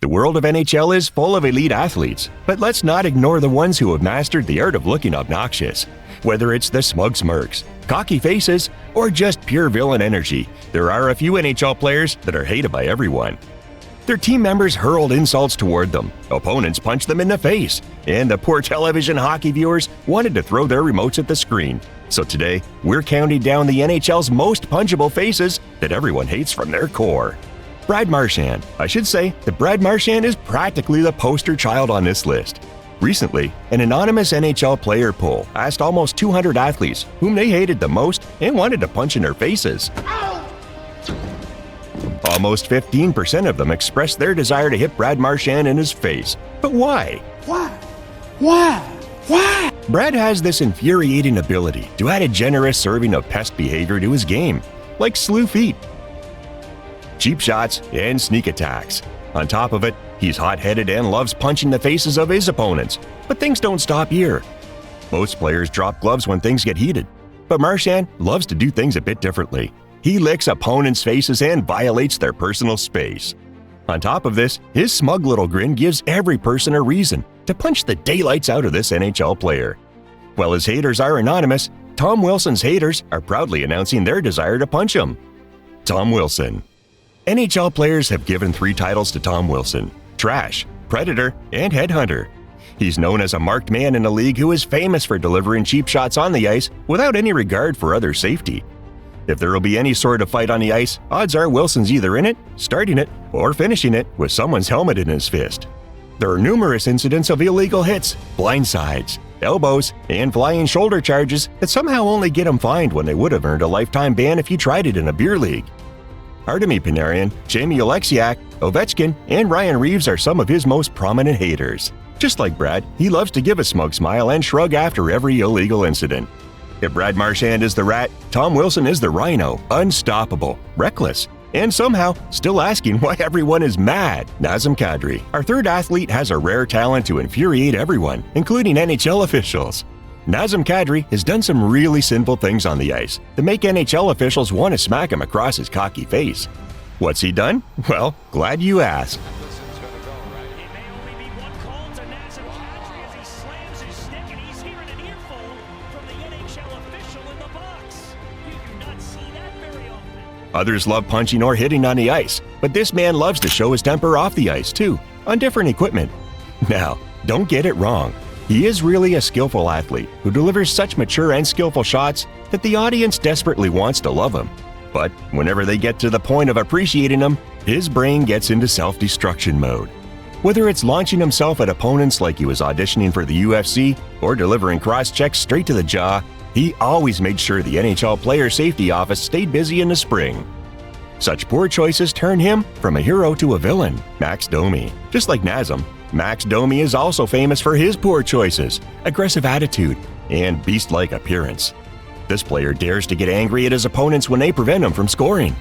The world of NHL is full of elite athletes, but let's not ignore the ones who have mastered the art of looking obnoxious. Whether it's the smug smirks, cocky faces, or just pure villain energy, there are a few NHL players that are hated by everyone. Their team members hurled insults toward them, opponents punched them in the face, and the poor television hockey viewers wanted to throw their remotes at the screen. So today, we're counting down the NHL's most punchable faces that everyone hates from their core. Brad Marchand. I should say that Brad Marchand is practically the poster child on this list. Recently, an anonymous NHL player poll asked almost 200 athletes whom they hated the most and wanted to punch in their faces. Almost 15% of them expressed their desire to hit Brad Marchand in his face. But why? Why? Brad has this infuriating ability to add a generous serving of pest behavior to his game, like slew feet, cheap shots, and sneak attacks. On top of it, he's hot-headed and loves punching the faces of his opponents. But things don't stop here. Most players drop gloves when things get heated, but Marchand loves to do things a bit differently. He licks opponents' faces and violates their personal space. On top of this, his smug little grin gives every person a reason to punch the daylights out of this NHL player. While his haters are anonymous, Tom Wilson's haters are proudly announcing their desire to punch him. Tom Wilson. NHL players have given 3 titles to Tom Wilson: Trash, Predator, and Headhunter. He's known as a marked man in a league who is famous for delivering cheap shots on the ice without any regard for other safety. If there will be any sort of fight on the ice, odds are Wilson's either in it, starting it, or finishing it with someone's helmet in his fist. There are numerous incidents of illegal hits, blindsides, elbows, and flying shoulder charges that somehow only get him fined when they would have earned a lifetime ban if he tried it in a beer league. Artemi Panarin, Jamie Oleksiak, Ovechkin, and Ryan Reaves are some of his most prominent haters. Just like Brad, he loves to give a smug smile and shrug after every illegal incident. If Brad Marchand is the Rat, Tom Wilson is the Rhino, unstoppable, reckless, and somehow still asking why everyone is mad. Nazem Kadri, our third athlete, has a rare talent to infuriate everyone, including NHL officials. Nazem Kadri has done some really sinful things on the ice that make NHL officials want to smack him across his cocky face. What's he done? Well, glad you asked. Others love punching or hitting on the ice, but this man loves to show his temper off the ice too, on different equipment. Now, don't get it wrong. He is really a skillful athlete who delivers such mature and skillful shots that the audience desperately wants to love him. But whenever they get to the point of appreciating him, his brain gets into self-destruction mode. Whether it's launching himself at opponents like he was auditioning for the UFC or delivering cross-checks straight to the jaw, he always made sure the NHL Player Safety Office stayed busy in the spring. Such poor choices turn him from a hero to a villain. Max Domi. Just like Nazem, Max Domi is also famous for his poor choices, aggressive attitude, and beast-like appearance. This player dares to get angry at his opponents when they prevent him from scoring.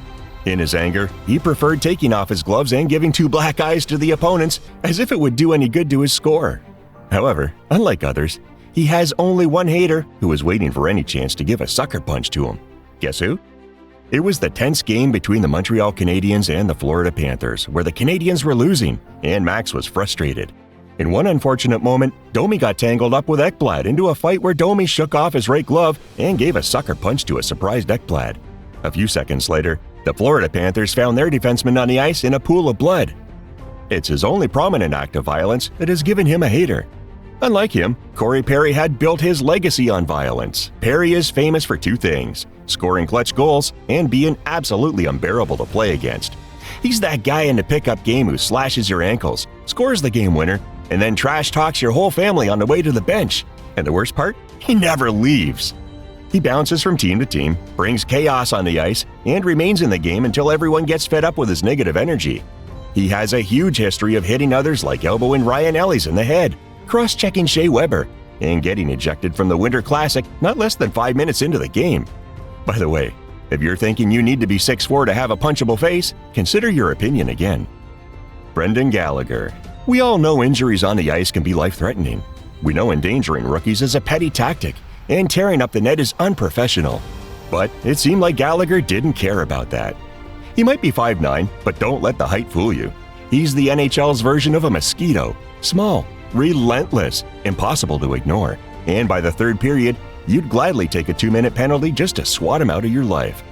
In his anger, he preferred taking off his gloves and giving 2 black eyes to the opponents as if it would do any good to his score. However, unlike others, he has only one hater who is waiting for any chance to give a sucker punch to him. Guess who? It was the tense game between the Montreal Canadiens and the Florida Panthers, where the Canadiens were losing, and Max was frustrated. In one unfortunate moment, Domi got tangled up with Ekblad into a fight where Domi shook off his right glove and gave a sucker punch to a surprised Ekblad. A few seconds later, the Florida Panthers found their defenseman on the ice in a pool of blood. It's his only prominent act of violence that has given him a hater. Unlike him, Corey Perry had built his legacy on violence. Perry is famous for 2 things: scoring clutch goals and being absolutely unbearable to play against. He's that guy in the pickup game who slashes your ankles, scores the game winner, and then trash talks your whole family on the way to the bench. And the worst part? He never leaves. He bounces from team to team, brings chaos on the ice, and remains in the game until everyone gets fed up with his negative energy. He has a huge history of hitting others like elbowing Ryan Ellis in the head, cross-checking Shea Weber, and getting ejected from the Winter Classic not less than 5 minutes into the game. By the way, if you're thinking you need to be 6'4" to have a punchable face, consider your opinion again. Brendan Gallagher. We all know injuries on the ice can be life-threatening. We know endangering rookies is a petty tactic, and tearing up the net is unprofessional. But it seemed like Gallagher didn't care about that. He might be 5'9", but don't let the height fool you. He's the NHL's version of a Mosquito. Small, relentless, impossible to ignore. And by the third period, you'd gladly take a 2-minute penalty just to swat him out of your life.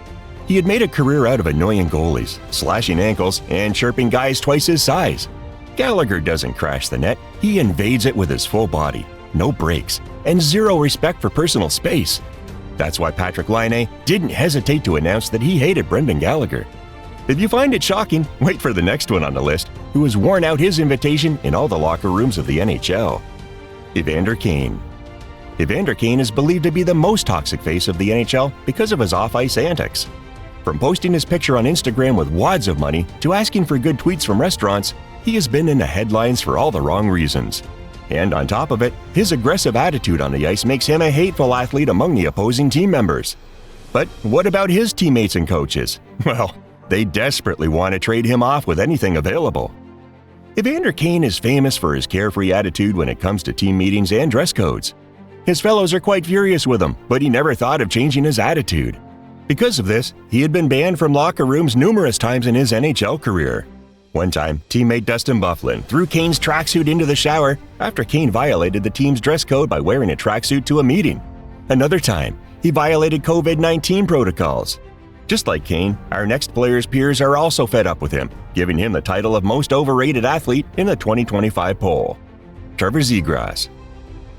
He had made a career out of annoying goalies, slashing ankles, and chirping guys twice his size. Gallagher doesn't crash the net, he invades it with his full body, no breaks, and zero respect for personal space. That's why Patrik Laine didn't hesitate to announce that he hated Brendan Gallagher. If you find it shocking, wait for the next one on the list, who has worn out his invitation in all the locker rooms of the NHL. Evander Kane. Evander Kane is believed to be the most toxic face of the NHL because of his off-ice antics. From posting his picture on Instagram with wads of money to asking for good tweets from restaurants, he has been in the headlines for all the wrong reasons. And on top of it, his aggressive attitude on the ice makes him a hateful athlete among the opposing team members. But what about his teammates and coaches? Well, they desperately want to trade him off with anything available. Evander Kane is famous for his carefree attitude when it comes to team meetings and dress codes. His fellows are quite furious with him, but he never thought of changing his attitude. Because of this, he had been banned from locker rooms numerous times in his NHL career. One time, teammate Dustin Byfuglien threw Kane's tracksuit into the shower after Kane violated the team's dress code by wearing a tracksuit to a meeting. Another time, he violated COVID-19 protocols. Just like Kane, our next player's peers are also fed up with him, giving him the title of most overrated athlete in the 2025 poll. Trevor Zegras.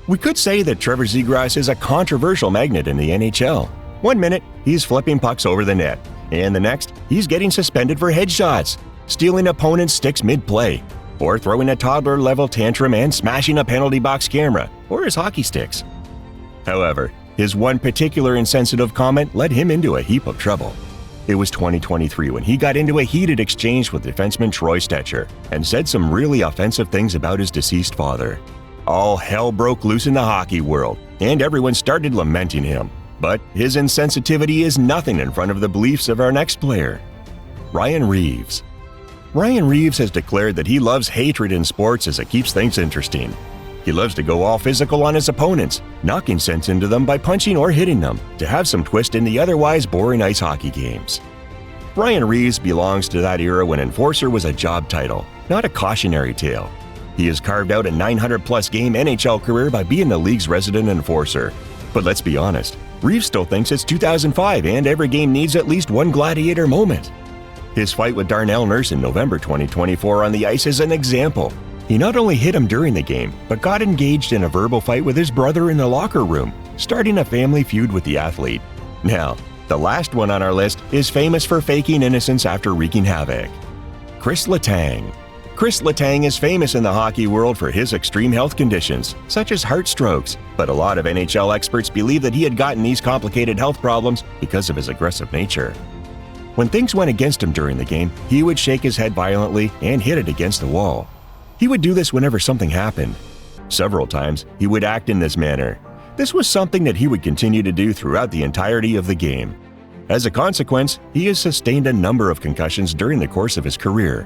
We could say that Trevor Zegras is a controversial magnet in the NHL. One minute, he's flipping pucks over the net, and the next, he's getting suspended for headshots, stealing opponents' sticks mid-play, or throwing a toddler-level tantrum and smashing a penalty box camera, or his hockey sticks. However, his one particular insensitive comment led him into a heap of trouble. It was 2023 when he got into a heated exchange with defenseman Troy Stecher and said some really offensive things about his deceased father. All hell broke loose in the hockey world, and everyone started lamenting him. But his insensitivity is nothing in front of the beliefs of our next player, Ryan Reaves. Ryan Reaves has declared that he loves hatred in sports as it keeps things interesting. He loves to go all physical on his opponents, knocking sense into them by punching or hitting them, to have some twist in the otherwise boring ice hockey games. Ryan Reaves belongs to that era when enforcer was a job title, not a cautionary tale. He has carved out a 900-plus game NHL career by being the league's resident enforcer. But let's be honest, Reaves still thinks it's 2005 and every game needs at least one gladiator moment. His fight with Darnell Nurse in November 2024 on the ice is an example. He not only hit him during the game, but got engaged in a verbal fight with his brother in the locker room, starting a family feud with the athlete. Now, the last one on our list is famous for faking innocence after wreaking havoc. Kris LeTang. Kris LeTang is famous in the hockey world for his extreme health conditions, such as heart strokes, but a lot of NHL experts believe that he had gotten these complicated health problems because of his aggressive nature. When things went against him during the game, he would shake his head violently and hit it against the wall. He would do this whenever something happened. Several times, he would act in this manner. This was something that he would continue to do throughout the entirety of the game. As a consequence, he has sustained a number of concussions during the course of his career.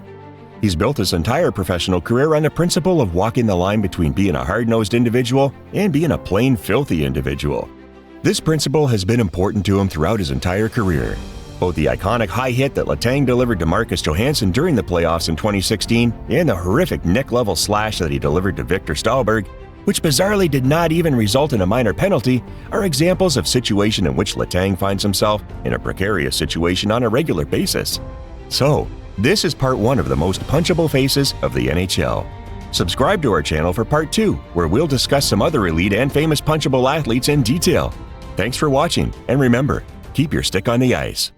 He's built his entire professional career on the principle of walking the line between being a hard-nosed individual and being a plain filthy individual. This principle has been important to him throughout his entire career. Both the iconic high hit that LeTang delivered to Marcus Johansson during the playoffs in 2016 and the horrific neck-level slash that he delivered to Victor Stalberg, which bizarrely did not even result in a minor penalty, are examples of situations in which LeTang finds himself in a precarious situation on a regular basis. So, this is part 1 of the most punchable faces of the NHL. Subscribe to our channel for part 2, where we'll discuss some other elite and famous punchable athletes in detail. Thanks for watching, and remember, keep your stick on the ice.